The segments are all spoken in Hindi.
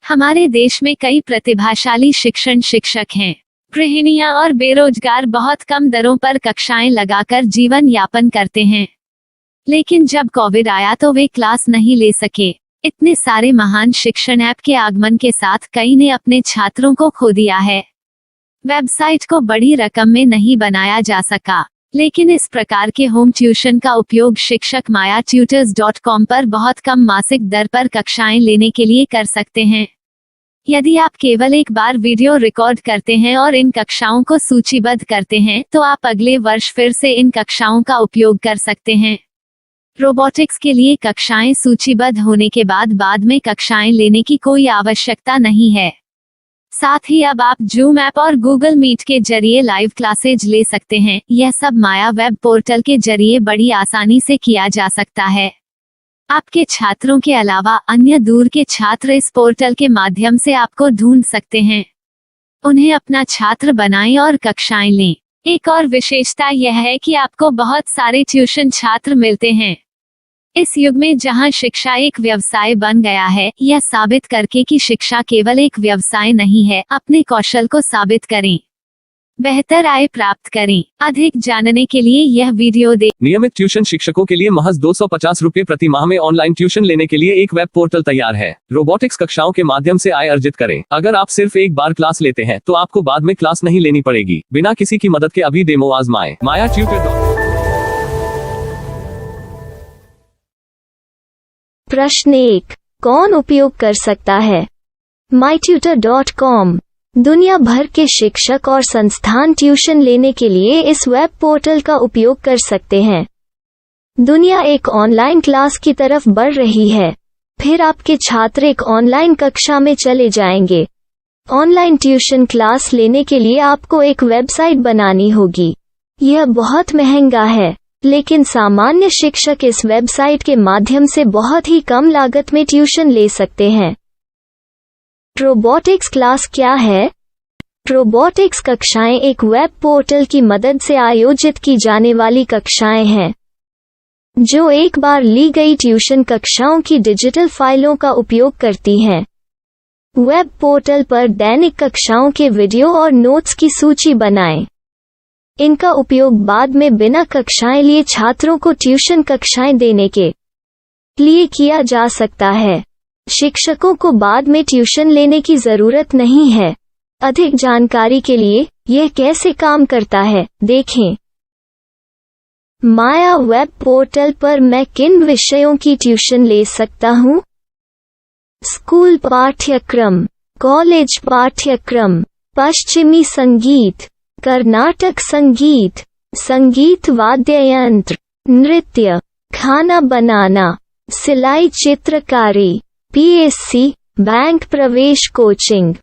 हमारे देश में कई प्रतिभाशाली शिक्षण शिक्षक हैं। गृहिणियां और बेरोजगार बहुत कम दरों पर कक्षाएं लगाकर जीवन यापन करते हैं। लेकिन जब कोविड आया तो वे क्लास नहीं ले सके। इतने सारे महान शिक्षण ऐप के आगमन के साथ कई ने अपने छात्रों को खो दिया है। वेबसाइट को बड़ी रकम में नहीं बनाया जा सका, लेकिन इस प्रकार के होम ट्यूशन का उपयोग शिक्षक myatutors.com पर बहुत कम मासिक दर पर कक्षाएं लेने के लिए कर सकते हैं। यदि आप केवल एक बार वीडियो रिकॉर्ड करते हैं और इन कक्षाओं को सूचीबद्ध करते हैं तो आप अगले वर्ष फिर से इन कक्षाओं का उपयोग कर सकते हैं। रोबोटिक्स के लिए कक्षाएं सूचीबद्ध होने के बाद में कक्षाएं लेने की कोई आवश्यकता नहीं है। साथ ही अब आप जूम ऐप और गूगल मीट के जरिए लाइव क्लासेज ले सकते हैं। यह सब माया वेब पोर्टल के जरिए बड़ी आसानी से किया जा सकता है। आपके छात्रों के अलावा अन्य दूर के छात्र इस पोर्टल के माध्यम से आपको ढूंढ सकते हैं। उन्हें अपना छात्र बनाएं और कक्षाएं लें। एक और विशेषता यह है कि आपको बहुत सारे ट्यूशन छात्र मिलते हैं। इस युग में जहां शिक्षा एक व्यवसाय बन गया है, यह साबित करके कि शिक्षा केवल एक व्यवसाय नहीं है, अपने कौशल को साबित करें, बेहतर आय प्राप्त करें। अधिक जानने के लिए यह वीडियो देखें। नियमित ट्यूशन शिक्षकों के लिए महज 250 रुपए प्रति माह में ऑनलाइन ट्यूशन लेने के लिए एक वेब पोर्टल तैयार है। रोबोटिक्स कक्षाओं के माध्यम से आय अर्जित करें। अगर आप सिर्फ एक बार क्लास लेते हैं तो आपको बाद में क्लास नहीं लेनी पड़ेगी। बिना किसी की मदद के अभी डेमो आजमाएं। myatutors.com। प्रश्न 1, कौन उपयोग कर सकता है? mytutor.com दुनिया भर के शिक्षक और संस्थान ट्यूशन लेने के लिए इस वेब पोर्टल का उपयोग कर सकते हैं। दुनिया एक ऑनलाइन क्लास की तरफ बढ़ रही है। फिर आपके छात्र एक ऑनलाइन कक्षा में चले जाएंगे। ऑनलाइन ट्यूशन क्लास लेने के लिए आपको एक वेबसाइट बनानी होगी। यह बहुत महंगा है, लेकिन सामान्य शिक्षक इस वेबसाइट के माध्यम से बहुत ही कम लागत में ट्यूशन ले सकते हैं। रोबोटिक्स क्लास क्या है? रोबोटिक्स कक्षाएं एक वेब पोर्टल की मदद से आयोजित की जाने वाली कक्षाएं हैं, जो एक बार ली गई ट्यूशन कक्षाओं की डिजिटल फाइलों का उपयोग करती हैं। वेब पोर्टल पर दैनिक कक्षाओं के वीडियो और नोट्स की सूची बनाएं। इनका उपयोग बाद में बिना कक्षाएं लिए छात्रों को ट्यूशन कक्षाएं देने के लिए किया जा सकता है। शिक्षकों को बाद में ट्यूशन लेने की जरूरत नहीं है। अधिक जानकारी के लिए यह कैसे काम करता है, देखें। माया वेब पोर्टल पर मैं किन विषयों की ट्यूशन ले सकता हूँ? स्कूल पाठ्यक्रम, कॉलेज पाठ्यक्रम, पश्चिमी संगीत, कर्नाटक संगीत, संगीत वाद्य यंत्र, नृत्य, खाना बनाना, सिलाई चित्रकारी, पीएससी, बैंक प्रवेश कोचिंग,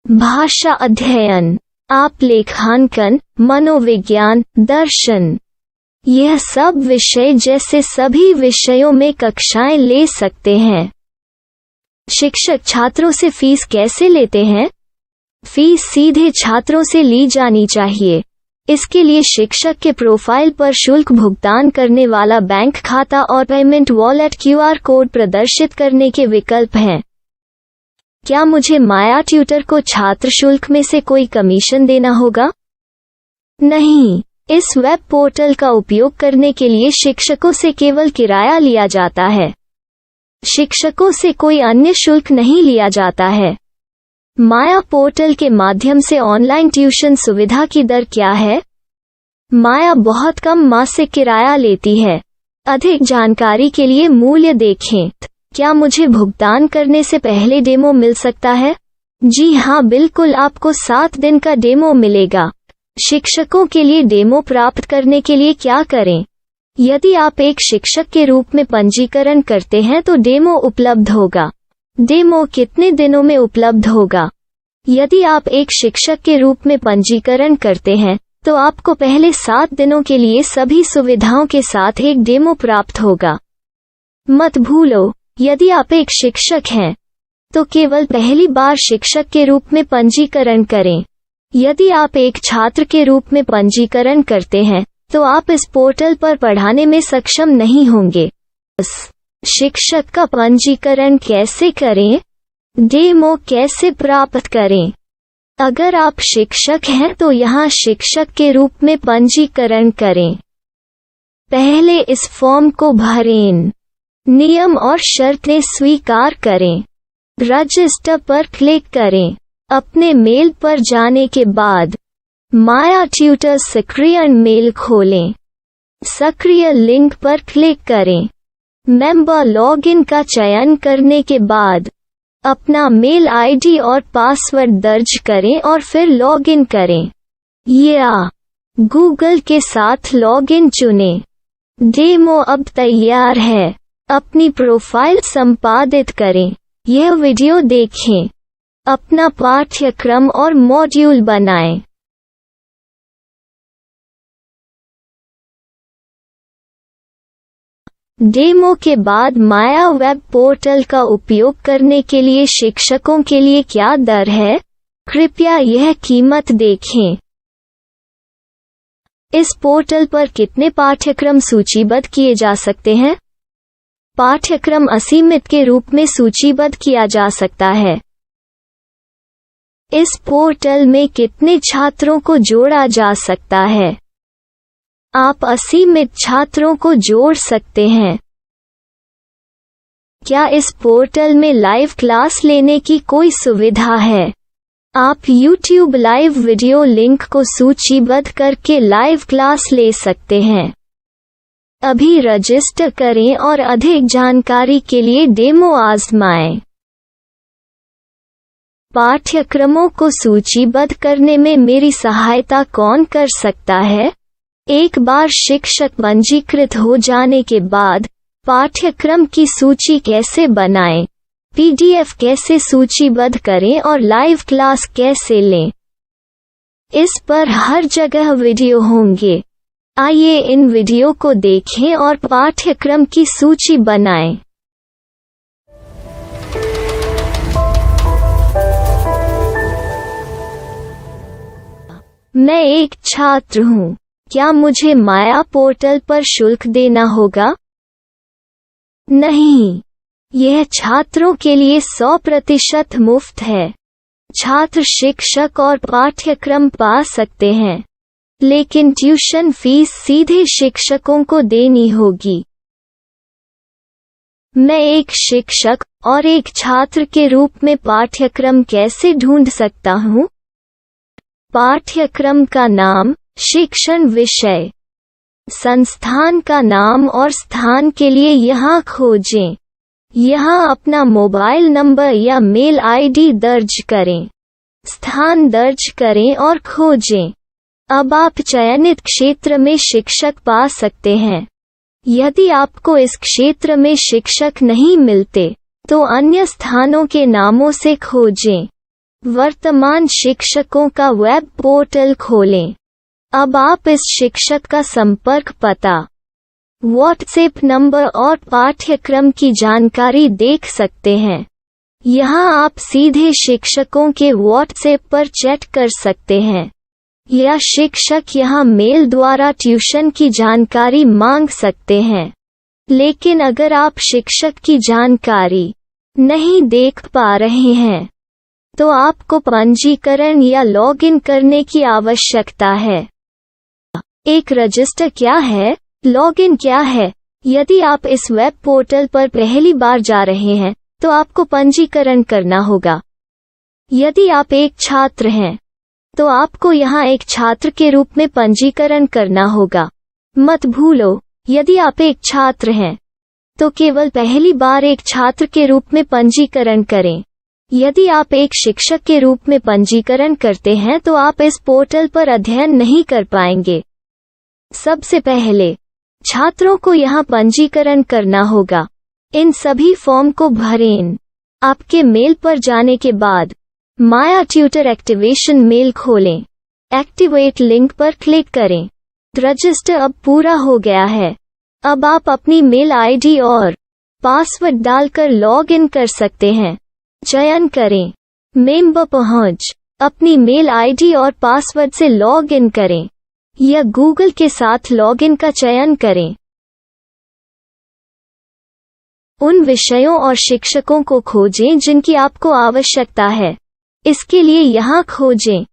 भाषा अध्ययन, आप लेखांकन, मनोविज्ञान, दर्शन। यह सब विषय जैसे सभी विषयों में कक्षाएं ले सकते हैं। शिक्षक छात्रों से फीस कैसे लेते हैं? फीस सीधे छात्रों से ली जानी चाहिए। इसके लिए शिक्षक के प्रोफाइल पर शुल्क भुगतान करने वाला बैंक खाता और पेमेंट वॉलेट क्यूआर कोड प्रदर्शित करने के विकल्प हैं। क्या मुझे माया ट्यूटर को छात्र शुल्क में से कोई कमीशन देना होगा? नहीं, इस वेब पोर्टल का उपयोग करने के लिए शिक्षकों से केवल किराया लिया जाता है। शिक्षकों से कोई अन्य शुल्क नहीं लिया जाता है। माया पोर्टल के माध्यम से ऑनलाइन ट्यूशन सुविधा की दर क्या है? माया बहुत कम मासिक किराया लेती है। अधिक जानकारी के लिए मूल्य देखें। क्या मुझे भुगतान करने से पहले डेमो मिल सकता है? जी हाँ, बिल्कुल, आपको 7 दिन का डेमो मिलेगा। शिक्षकों के लिए डेमो प्राप्त करने के लिए क्या करें? यदि आप एक शिक्षक के रूप में पंजीकरण करते हैं तो डेमो उपलब्ध होगा। डेमो कितने दिनों में उपलब्ध होगा? यदि आप एक शिक्षक के रूप में पंजीकरण करते हैं तो आपको पहले 7 दिनों के लिए सभी सुविधाओं के साथ एक डेमो प्राप्त होगा। मत भूलो, यदि आप एक शिक्षक हैं तो केवल पहली बार शिक्षक के रूप में पंजीकरण करें। यदि आप एक छात्र के रूप में पंजीकरण करते हैं तो आप इस पोर्टल पर पढ़ाने में सक्षम नहीं होंगे। शिक्षक का पंजीकरण कैसे करें? डेमो कैसे प्राप्त करें? अगर आप शिक्षक हैं तो यहाँ शिक्षक के रूप में पंजीकरण करें। पहले इस फॉर्म को भरें। नियम और शर्तें स्वीकार करें। रजिस्टर पर क्लिक करें। अपने मेल पर जाने के बाद माया ट्यूटर सक्रिय मेल खोलें। सक्रिय लिंक पर क्लिक करें। मेंबर लॉगिन का चयन करने के बाद अपना मेल आईडी और पासवर्ड दर्ज करें और फिर लॉगिन करें या गूगल के साथ लॉगिन चुनें। डेमो अब तैयार है। अपनी प्रोफाइल संपादित करें। यह वीडियो देखें। अपना पाठ्यक्रम और मॉड्यूल बनाएं। डेमो के बाद माया वेब पोर्टल का उपयोग करने के लिए शिक्षकों के लिए क्या दर है? कृपया यह कीमत देखें। इस पोर्टल पर कितने पाठ्यक्रम सूचीबद्ध किए जा सकते हैं? पाठ्यक्रम असीमित के रूप में सूचीबद्ध किया जा सकता है। इस पोर्टल में कितने छात्रों को जोड़ा जा सकता है? आप असीमित छात्रों को जोड़ सकते हैं। क्या इस पोर्टल में लाइव क्लास लेने की कोई सुविधा है? आप YouTube लाइव वीडियो लिंक को सूचीबद्ध करके लाइव क्लास ले सकते हैं। अभी रजिस्टर करें और अधिक जानकारी के लिए डेमो आजमाएं। पाठ्यक्रमों को सूचीबद्ध करने में मेरी सहायता कौन कर सकता है? एक बार शिक्षक पंजीकृत हो जाने के बाद पाठ्यक्रम की सूची कैसे बनाएं? PDF कैसे सूचीबद्ध करें और लाइव क्लास कैसे लें? इस पर हर जगह वीडियो होंगे। आइए इन वीडियो को देखें और पाठ्यक्रम की सूची बनाएं। मैं एक छात्र हूँ। क्या मुझे माया पोर्टल पर शुल्क देना होगा? नहीं, यह छात्रों के लिए 100% मुफ्त है। छात्र शिक्षक और पाठ्यक्रम पा सकते हैं, लेकिन ट्यूशन फीस सीधे शिक्षकों को देनी होगी। मैं एक शिक्षक और एक छात्र के रूप में पाठ्यक्रम कैसे ढूंढ सकता हूँ? पाठ्यक्रम का नाम, शिक्षण विषय, संस्थान का नाम और स्थान के लिए यहाँ खोजें। यहाँ अपना मोबाइल नंबर या मेल आईडी दर्ज करें। स्थान दर्ज करें और खोजें। अब आप चयनित क्षेत्र में शिक्षक पा सकते हैं। यदि आपको इस क्षेत्र में शिक्षक नहीं मिलते, तो अन्य स्थानों के नामों से खोजें। वर्तमान शिक्षकों का वेब पोर्टल खोलें। अब आप इस शिक्षक का संपर्क पता, व्हाट्सएप नंबर और पाठ्यक्रम की जानकारी देख सकते हैं। यहाँ आप सीधे शिक्षकों के व्हाट्सएप पर चैट कर सकते हैं या शिक्षक यहाँ मेल द्वारा ट्यूशन की जानकारी मांग सकते हैं। लेकिन अगर आप शिक्षक की जानकारी नहीं देख पा रहे हैं, तो आपको पंजीकरण या लॉगिन करने की आवश्यकता है। एक रजिस्टर क्या है? लॉगिन क्या है? यदि आप इस वेब पोर्टल पर पहली बार जा रहे हैं, तो आपको पंजीकरण करना होगा। यदि आप एक छात्र हैं, तो आपको यहाँ एक छात्र के रूप में पंजीकरण करना होगा। मत भूलो, यदि आप एक छात्र हैं, तो केवल पहली बार एक छात्र के रूप में पंजीकरण करें। यदि आप एक शिक्षक के रूप में पंजीकरण करते हैं, तो आप इस पोर्टल पर अध्ययन नहीं कर पाएंगे। सबसे पहले छात्रों को यहाँ पंजीकरण करना होगा। इन सभी फॉर्म को भरें। आपके मेल पर जाने के बाद माया ट्यूटर एक्टिवेशन मेल खोलें। एक्टिवेट लिंक पर क्लिक करें। रजिस्टर अब पूरा हो गया है। अब आप अपनी मेल आईडी और पासवर्ड डालकर लॉग इन कर सकते हैं। चयन करें मेंबर पहुंच। अपनी मेल आईडी और पासवर्ड से लॉग इन करें या गूगल के साथ लॉगिन का चयन करें। उन विषयों और शिक्षकों को खोजें जिनकी आपको आवश्यकता है। इसके लिए यहाँ खोजें।